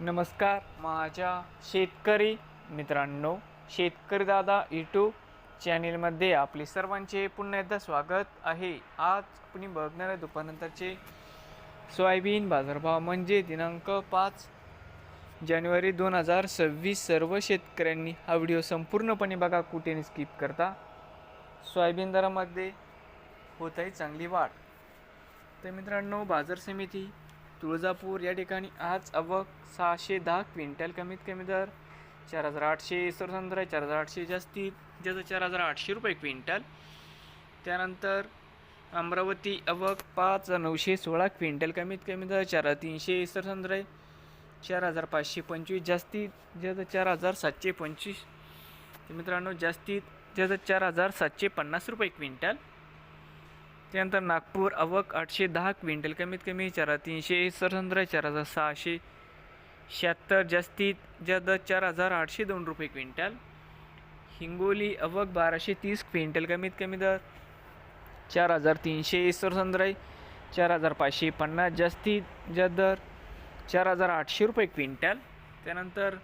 नमस्कार माझ्या शेतकरी मित्रांनो, शेतकरी दादा यूट्यूब चॅनेलमध्ये आपले सर्वांचे पुन्हा एकदा स्वागत आहे। आज आपण बघणार आहे दुपारनंतरचे सोयाबीन बाजारभाव म्हणजे दिनांक 5 जानेवारी 2026। सर्व शेतकऱ्यांनी हा व्हिडिओ संपूर्णपणे बघा, कुठेही स्किप करता। सोयाबीन दरामध्ये होत आहे चांगली वाढ। तर मित्रांनो, बाजार समिती तुळजापूर या ठिकाणी आज आवक 610 क्विंटल, कमीत कमी दर 4800 सरसंद्र 4800 जास्तीत जास्त 4800 रुपये क्विंटल। त्यानंतर अमरावती आवक 5916 क्विंटल, कमीत कमी दर 4300 सरसंद्र 4525 जास्तीत जास्त 4725। मित्रांनो, जास्तीत जास्त 4750 रुपये क्विंटल। त्यानंतर नागपूर आवक 810 क्विंटल, कमीत कमी 4300 सरसंद्र 4676 जास्तीत जास्त 4802 रुपये क्विंटल। हिंगोली आवक 1230 क्विंटल, कमीत कमी दर 4300 सरसंद्र 4550 जास्तीत जास्त दर 4800 रुपये क्विंटल। त्यानंतर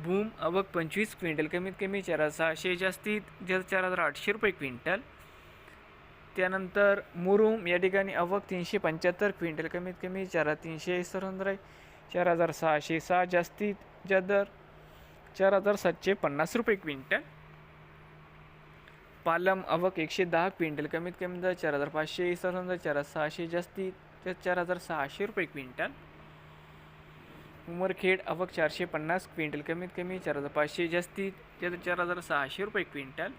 भूम आवक 25 क्विंटल, कमीत कमी 4600 जास्तीत जास्त 4800 रुपये क्विंटल। त्यानंतर मुरुम या ठिकाणी आवक 375 क्विंटल, कमीत कमी 4300 सरसंद्र 4606 जास्तीत जास्त दर 4750 रुपये क्विंटल। पालम आवक 110 क्विंटल, कमीत कमी दर 4500 सरसंद्र 4600 जास्तीत जास्त 4600 रुपये क्विंटल। उमरखेड आवक 450 क्विंटल, कमीत कमी 4500 जास्तीत जास्त 4600 रुपये क्विंटल।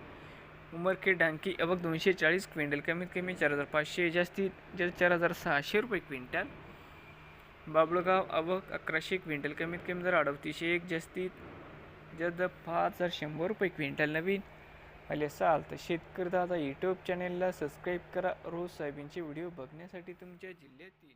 उमरखेड ढांकी आवक 240 क्विंटल, कमीत कमी 4500 जास्तीत जास्त 4600 रुपये क्विंटल। बाबळगाव आवक 1100 क्विंटल, कमीत कमी दर 3801 जास्तीत जास्त 5100 रुपये क्विंटल। नवीन आले असाल तर शेतकरी दादा यूट्यूब चॅनेलला सबस्क्राईब करा। रोज सोयाबीनचे व्हिडिओ बघण्यासाठी तुमच्या जिल्ह्यातील